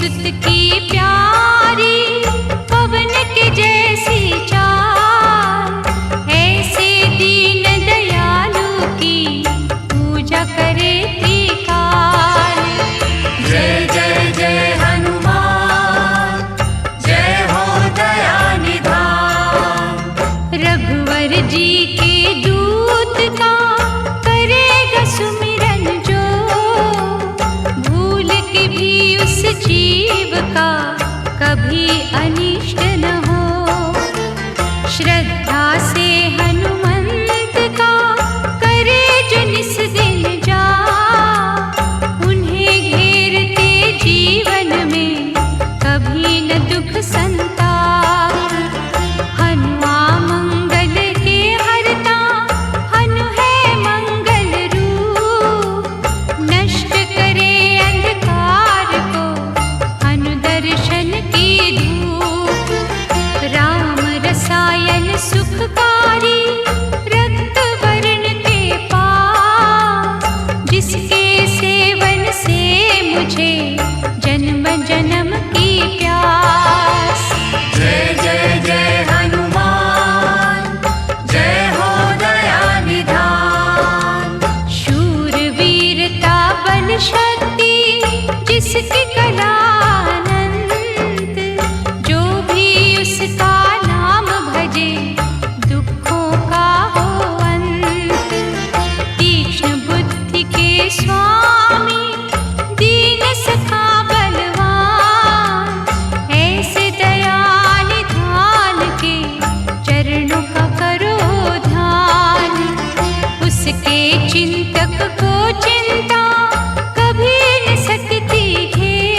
सुत की प्यारी, पवन के जैसी चाल, ऐसे दीन दयालु की पूजा करे त्रिकाल। जय जय जय हनुमान, जय हो दया निधान। रघुवर जी के दूत का करेगा सुमिरन जो, भूल के भी उस जीव का कभी अनिष्ट न हो। श्रद्धा से हनुमंत का करे जो निस दिन जा, उन्हें घेरते जीवन में कभी न दुख संताप। हनुआ मंगल के हरता, हनु है मंगल रूप, नष्ट करे अंधकार को हनु दर्शन की धूप। राम रसायन सुखकारी, रक्त वर्ण के पास, जिसके सेवन से मुझे जन्म जन्म की प्यास। जय जय जय हनुमान, जय हो दया निधान। शूर वीरता बल शक्ति जिसकी कला अनंत, जो भी उसका नाम भजे दुखों का हो अंत। तीक्ष्ण बुद्धि के स्वामी, दीन सखा बलवान, ऐसे दया निधान के चरणों का करो ध्यान। उसके चिंतक को चिंता कभी न सकती घेर,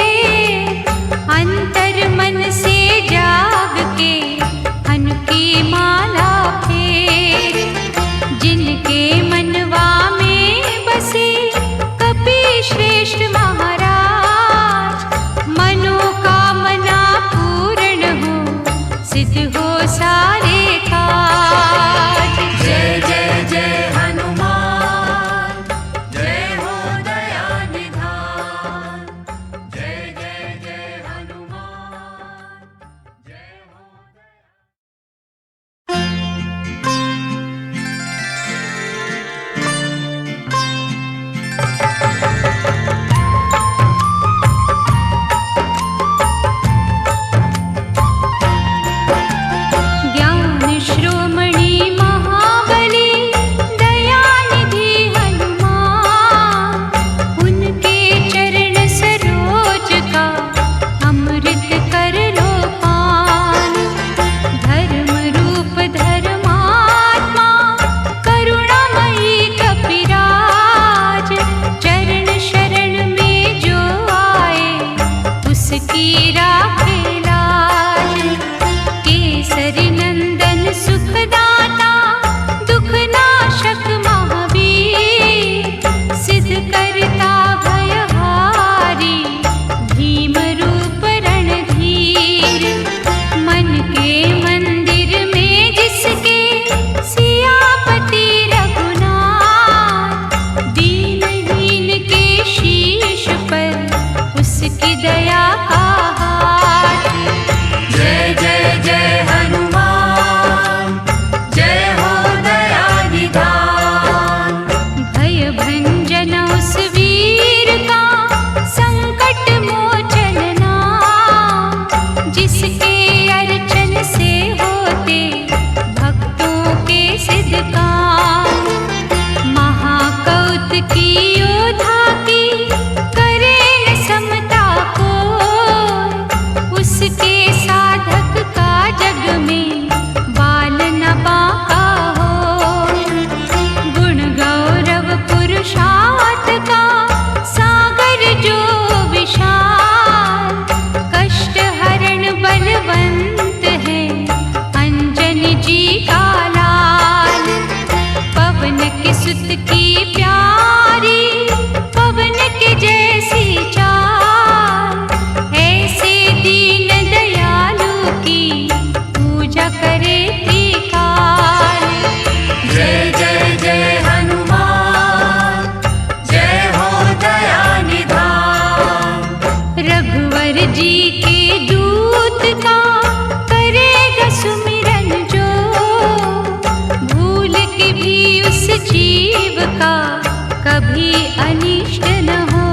अनिष्ट न हो।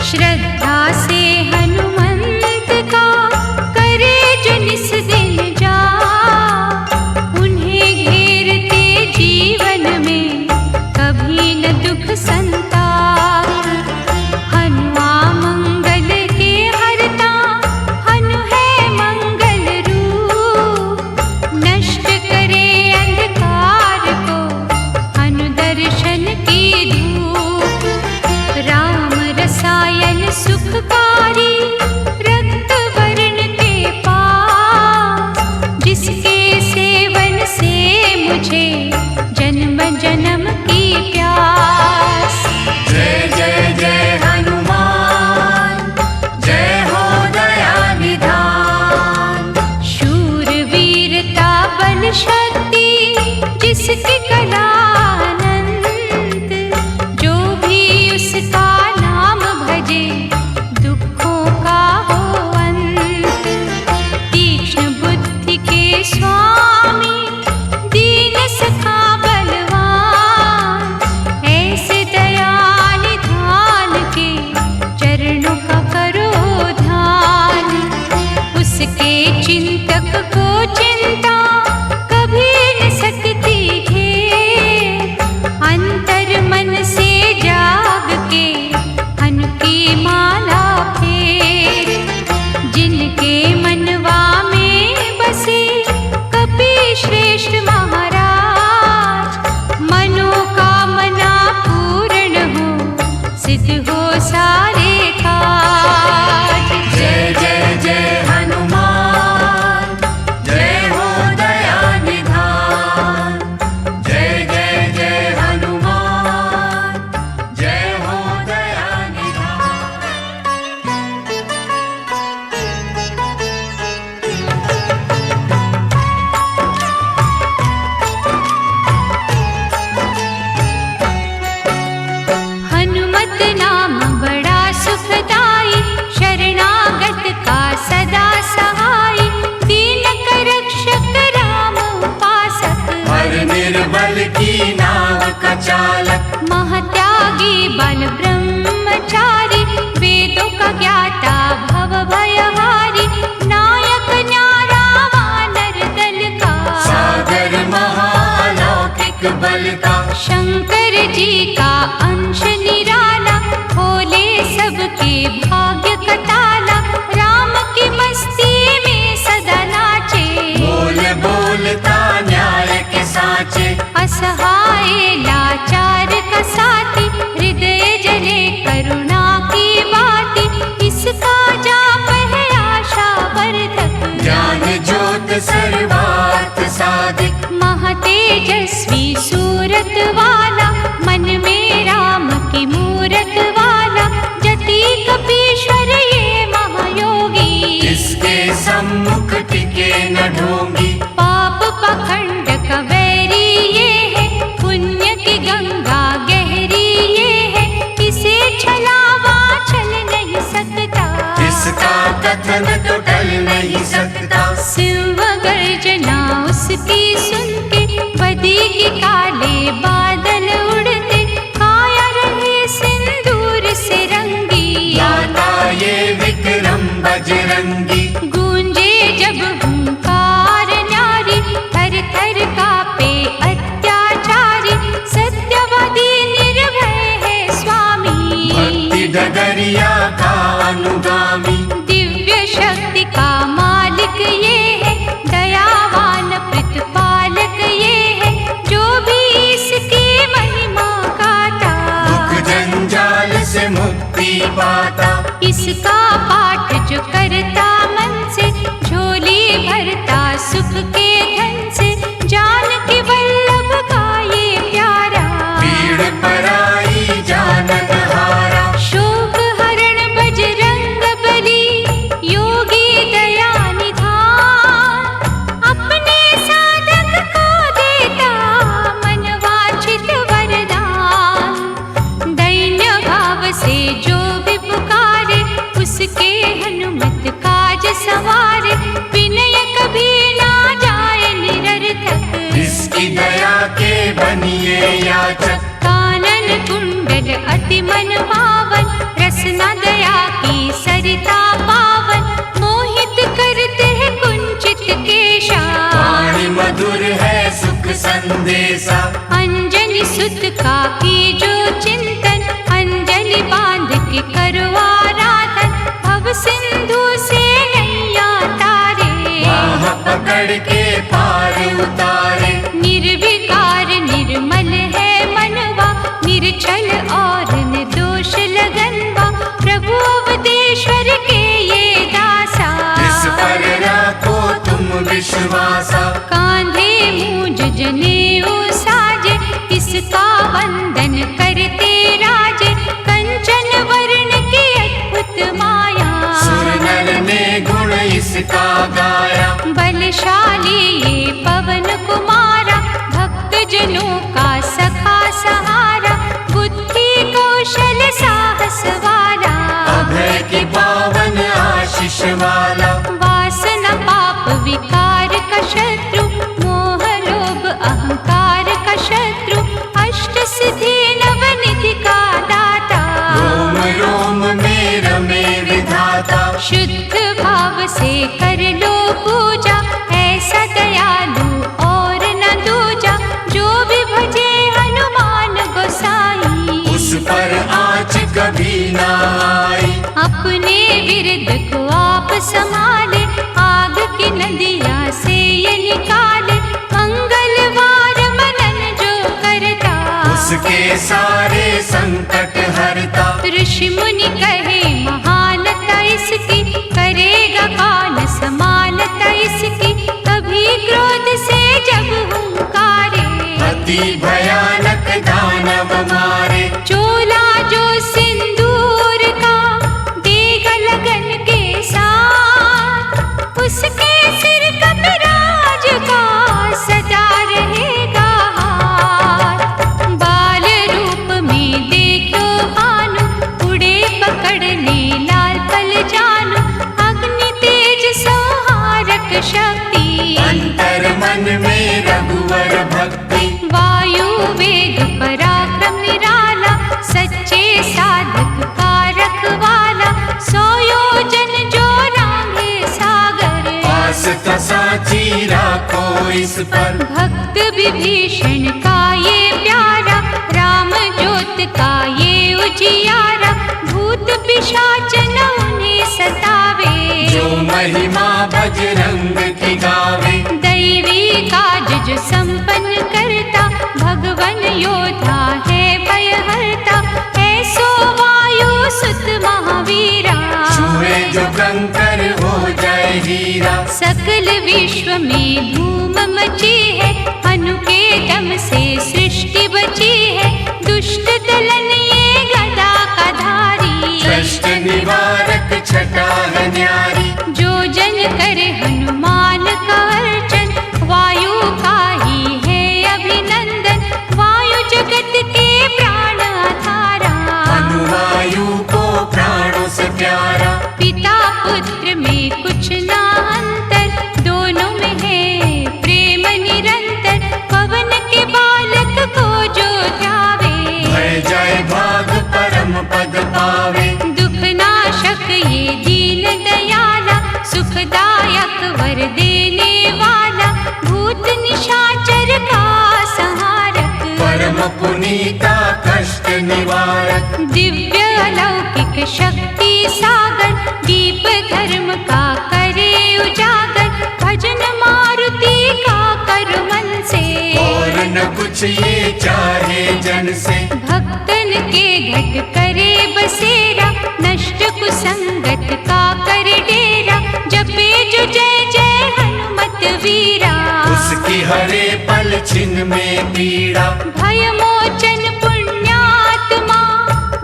श्रद्धा से हनुमंत का करे जो निस दिन जा, उन्हें घेरते जीवन में कभी न दुख संताप। हनुमा मंगल के हरता, हनु है मंगल रूप, नष्ट करे अंधकार को हनु दर्शन की धूप। राम रसायन सुखकारी, रक्त वर्ण के पास, जिसके सेवन से मुझे जन्म जन्म की प्यास। जय जय जय हनुमान, जय हो दया निधान। शूर वीरता बल शक्ति जिसकी कला अनंत, जो भी उसका नाम भजे दुखों का हो अंत। तीक्ष्ण बुद्धि के स्वामी, दीन सखा बलवान, ऐसे दया निधान के चरणों का करो ध्यान। उसके चिंतक को चिंता कभी न सकती घेर, अंतर मन से जाग के हनु की माला फेर। जिनके मनवा में बसे कपि श्रेष्ठ महाराज, मनोकामना पूर्ण हो सिद्ध हो सारे काज। जय जय जय हनुमान, जय हो दया निधान। जय जय जय हनुमान, जय हो दया निधान। हनुमत नाम बड़ा सुखदाई, शरणागत का सदा सहाय। दीन कर रक्षक राम उपासक, हर निर्बल की नाव का चालक। महत्यागी बल ब्रह्मचारी, वेदों का ज्ञाता भव भयहारी। नायक न्यारा वानर दल का, सागर महालौकिक बल का। शंकर जी का अंश निराला, खोले सबके भाग्य का ताला। राम की मस्ती में सदा नाचे, बोल बोलता न्याय के साचे। असहाय लाचार का साथी, हृदय जले करुणा की बाती। इसका जाप है आशा वर्धक, ज्ञान ज्योत सर्वार्थ साधिक। महातेजस्वी सूरत वाला, मन में राम की मूरत वाला। जति कपीश्वर ये महायोगी, इसके सम्मुख टिके न ढोंगी। पाप पखंड का वैरी ये है, पुण्य की गंगा गहरी ये है। इसे छलावा चल नहीं सकता, इसका कथन तो टल नहीं सकता। सिंह गर्जना उसकी सुन के, बदी की काले बादल उड़ते। काया रहे सिंदूर से रंगी, गाता ये विक्रम बजरंगी। गूंजे जब हुंकार न्यारी, थर थर कांपे अत्याचारी। सत्यवादी निर्भय है स्वामी, भक्ति डगरिया का अनुगामी। दिव्य शक्ति का मालिक ये है, दयावान प्रतिपालक ये है। जो भी इसकी महिमा गाता, दुख जंजाल से मुक्ति पाता। इसका पाठ जो करता मन से, झोली भरता सुख के धन से। जानकी वल्लभ का ये प्यारा, पीड़ पराई जानत हारा। शोक हरण बजरंग बली, योगी दया निधान। अपने साधक को देता मनवांछित वरदान। दैन्य भाव से जो भी पुकारे, उसके हनुमत काज सवारे। विनय कभी ना जाए निरर्थक, इसकी दया के बनिए याचक। कानन कुंड अति मन भावन, रसना दया की सरिता पावन, मोहित करते हैं कुंचित केशा। वाणी मधुर है सुख संदेशा, अंजनी सुत का की जो चिंतन, अंजलि बांध के करो आराधन, भव सिंधु से नैया तारे। बाह पकड़ के पार उतारे, निर्विकार निर्मल है मनवा, निर्छल और निर्दोष लगनवा, प्रभु अवधेश्वर के ये दासा। इस पर रखो तुम विश्वासा, कांधे मूंज जनेऊ साजे, इसका वंदन करते राजे, कंचन वर्ण की अद्भुत माया। सुर नर ने गुण इसका गाया, बलशाली ये पवन कुमारा, भक्त जनों का सखा सहारा, बुद्धि कौशल साहस वाला, अभय की पावन आशीष वाला। वासना पाप विकार का शत्रु, मोह लोभ अहंकार का शत्रु, अष्ट सिद्धि नवनिधि का दाता। रोम रोम में रमे विधाता, शुद्ध भाव से कर लो पूजा, ऐसा दयालु और न दूजा, जो भी भजे हनुमान गोसाई। उस पर आँच कभी ना आई, अपने विरध को आप संभाले, आग की नदिया से ये निकाले, मंगलवार मनन जो करता, उसके सारे संकट हरता। ऋषि मुनि कहे महानता इसकी, करेगा कौन समानता इसकी, कभी क्रोध से जब हुंकारे, अति भयानक दानव मारे। चोला जो सिंदूर का देगा लगन के साथ, उसके सिर कपिराज का सदा रहेगा हाथ। बाल रूप में देखो भानु, उड़े पकड़ने लाल पल जानू, अग्नि तेज संहारक शक्ति, अंतर मन में रघुवर भक्ति। वायु वेग पराक्रम निराला, सच्चे साधक का रखवाला, सौ योजन जो रांगे सागर। पास साची राखो इस पर, भक्त विभीषण का ये प्यारा, राम ज्योत का ये उजियारा, भूत पिशाच न उन्हें सतावे, जो महिमा बजरंग की गावे। दैवी काज जो संपन्न करता, भगवन योद्धा है भयहरता, ऐसो वायु सुत महावीरा। छुए जो कंकर हो जाए हीरा, सकल विश्व में धूम मची है, अनु के दम से सृष्टि बची है, दुष्ट दलन ये गदा का धारी, कष्ट निवारक छटा है न्यारी। जो जन करे हनुमान का अर्चन, वायु का ही है अभिनंदन, वायु जगत के प्राण आधारा। अनुवायु को प्राणों से प्यारा, पिता पुत्र में कुछ ना अंतर, दोनों में है प्रेम निरंतर, पवन के बालक को जो ध्यावे, भय जाए भाग परम पद पावे। दुख नाशक ये दीन दयाला, सुखदायक वर देने वाला, भूत निशाचर का संहारक, परम पुनीता कष्ट निवारक। दिव्य अलौकिक शक्ति सागर, दीप धर्म का करे उजागर, भजन मारुति का कर मन से, और न कुछ ये चाहे जन से। भक्तन के घट करे बसेरा, नष्ट कुसंगत का कर डेरा, जपे जो जय जय हनुमत वीरा। उसकी हरे पल छिन में पीड़ा, भय मोचन पुण्यात्मा,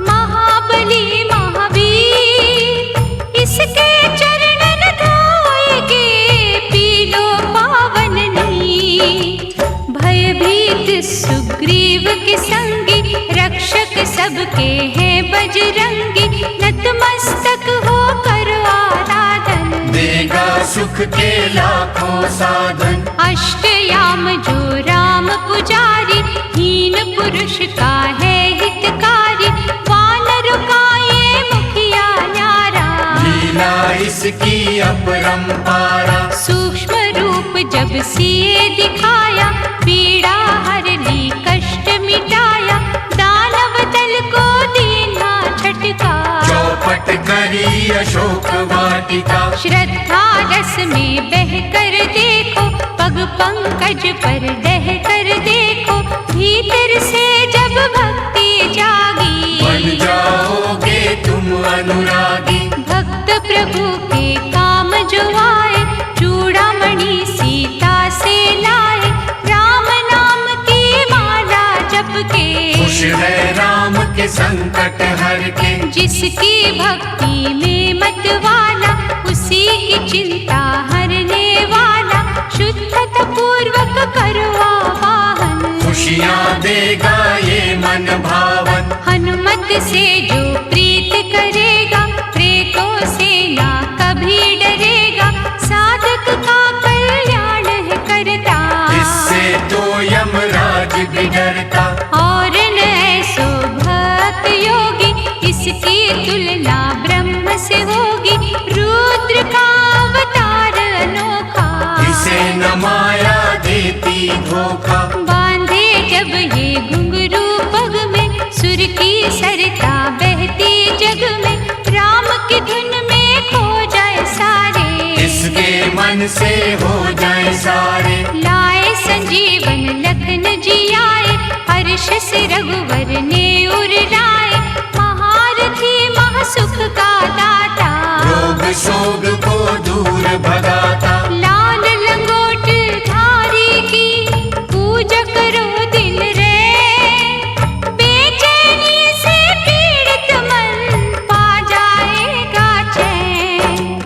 महाबली महावीर, इसके चरणन धोएगे पीलो पावन नीर। भयभीत सुग्रीव के संगी, रक्षक सबके हैं बजरंगी, नतमस्तक हो कर आराधन, देगा सुख के लाखों साधन। अष्टयाम जो राम पुजारी, हीन पुरुष का है हितकारी, जिसकी अपरंपारा। सूक्ष्म रूप जब सिए दिखाया, पीड़ा हर ली कष्ट मिटाया, दानव दल को दीना झटका। चौपट करी अशोक वाटिका, श्रद्धा रस में बह कर देखो, पग पंकज पर डह कर देखो, भीतर से जब भक्ति जागी, बन जाओगे तुम अनुरागी। भक्त प्रभु के काम जो आए, चूड़ामणि सीता से लाए, राम नाम की माला जप के। खुश है राम के संकट हर के, जिसकी भक्ति में मत वाला, उसी की चिंता हरने वाला, शुद्धता पूर्वक करवा वाहन। खुशियाँ देगा ये मन भावन, हनुमत से जो प्रीत करेगा, प्रेतों से ना कभी डरेगा, साधक का कल्याण है करता। इससे तो यमराज भी डरता। और न ऐसो भक्त योगी, इसकी तुलना ब्रह्म से होगी, रुद्र का अवतार अनोखा। इसे न माया देती धोखा, बांधे जब ये घुंघरू पग में, सुर की सरता बहती जग में, राम की धुन में खो जाए सारे। इसके मन से हो जाए सारे। लाए संजीवन लखन जी आए, हर्ष से रघुवर ने उर लाए, महारथी महासुख का दाता, रोग शोक को दूर भगाता। लाल लंगोट धारी की पूजा करो दिन रे, बेचैनी से पीड़ित मन पा जाएगा चैन।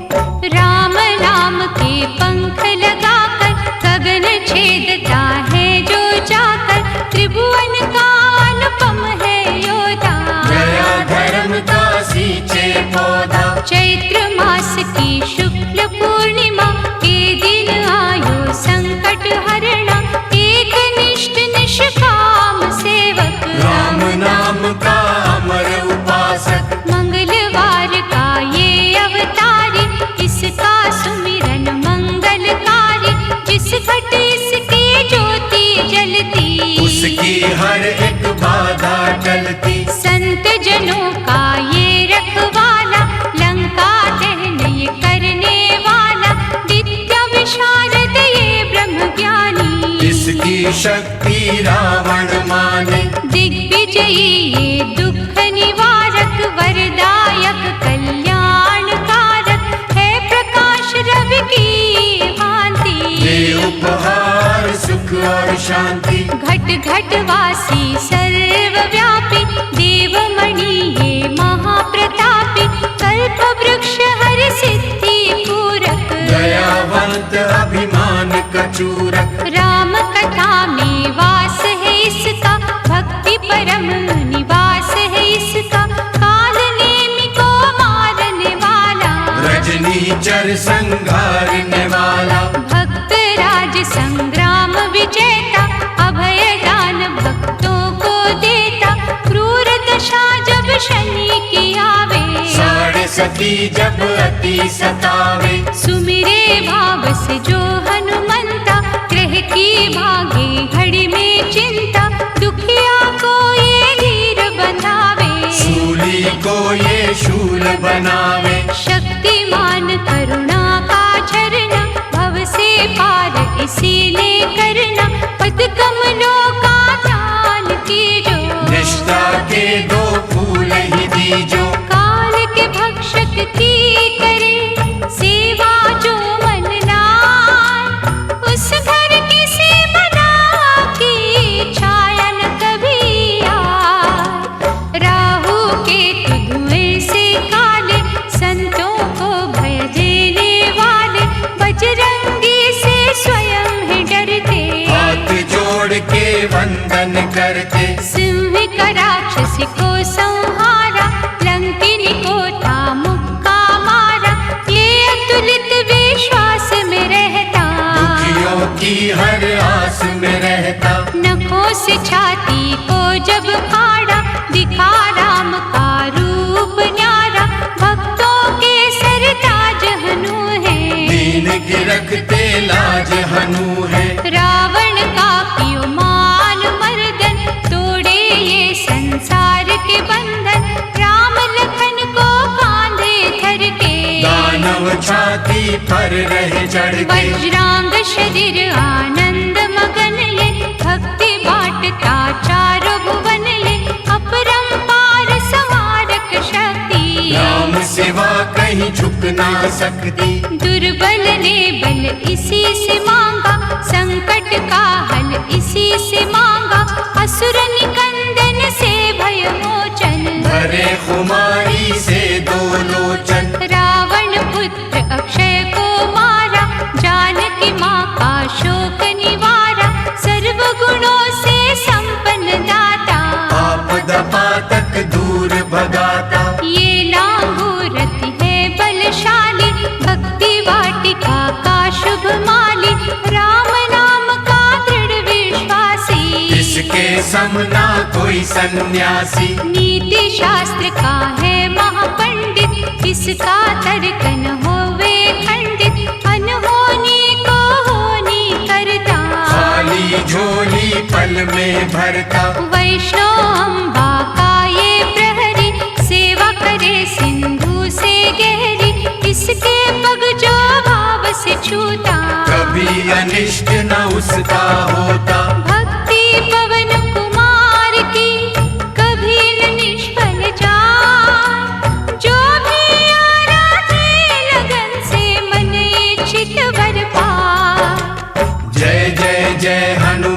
राम नाम के पंख लगाकर, गगन छेदता है जो जाकर, त्रिभुवन का अनुपम है योद्धा। गया धर्म का सींचे पौधा, चैत्र मास की शुक्ल पूर्णिमा के दिन आयो संकट हरणा, एक निष्ठ निष्काम सेवक, राम नाम का अमर उपासक। मंगलवार का ये अवतारी, इसका सुमिरन मंगलकारी, जिस घट इसकी ज्योति जलती, उसकी हर एक बाधा टलती। संत जनों का ये रखवाला, लंका दहन ये करने वाला, विद्या विशारद ये ब्रह्म ज्ञानी, इसकी शक्ति रावण माने। दिग्विजयी ये दुख निवारक, वरदायक कल्याणकारक, है प्रकाश रवि की भांति, दे उपहार सुख और शांति। घट घट वासी सर्वव्यापी, देवमणि ये महाप्रतापी, कल्प वृक्ष हर सिद्धि पूरक, दयावंत अभिमान कचूरक। राम कथा में वास है इसका, भक्ति परम निवास है इसका, काल नेमि को मारने वाला, रजनीचर संघारने वाला। भक्त राज संग्राम विजेता, अभय दान भक्तों को देता, क्रूर दशा जब शनि की आवे, साढ़े सती जब अति सतावे। सुमिरे भाव से जो हनुमंता, ग्रह की भागे घड़ी में चिंता, दुखिया को ये धीर बंधावे, शूली को ये शूल बनावे। शक्तिमान करुणा का झरना, भव से पार इसी ने करना, पद कमलों का दान कीजो, निष्ठा के दो फूल ही दीजो। काल के भक्षक की करे सेवा जो मन लाए, उस घर की से बना की छाया न कभी आए। राहु के धुएं से काले, संतों को भय देने वाले, बजरंगी से स्वयं है डरते, हाथ जोड़ के वंदन करते। सिंह का राक्षसी को संहारा, लंकिनी को था मुक्का मारा, ये अतुलित विश्वास में रहता, दुखियों की हर आस में रहता। नखों से छाती को जब फाड़ा, दिखा राम का रूप न्यारा, भक्तों के सरताज रखते लाज हनु है। रावण का कियो मान मर्दन, तोड़े ये संसार के बंधन। राम लखन को कांधे धर के, दानव छाती पर रहे चढ़ के। वज्रांग शरीर आनंद मगन ये, भक्ति बाटता चारों भुवन ये। अपरंपार संहारक शक्ति, राम सिवा कहीं झुक ना सकती। दुर्बल ने बल इसी से मांगा, संकट का हल इसी से मांगा। असुर निकंदन से भय मोचन, भरे खुमारी से दो लोचन। रावण पुत्र अक्षय को मारा, जानकी माँ का शोक निवारा। सर्व गुणों से संपन्न दाता, आपद पातक दूर भगाता। ये लांगूरथ है बलशाली, भक्ति वाटिका का शुभ माली। राम नाम का दृढ़ विश्वासी, इसके समना कोई सन्यासी। नीति शास्त्र का है महापंडित, इसका तर्क न होवे खंडित। अनहोनी को होनी करता, खाली झोली पल में भरता। वैष्णव अम्बा का ये प्रहरी, सेवा करे सिंधु से गहरी। इसके पग जो भाव से छूता, कभी अनिष्ट न उसका होता। भक्ति पवन कुमार की कभी न निष्फल जाए। जो भी आराधे लगन से, मन इच्छित वर पाए। जय जय जय हनुमान।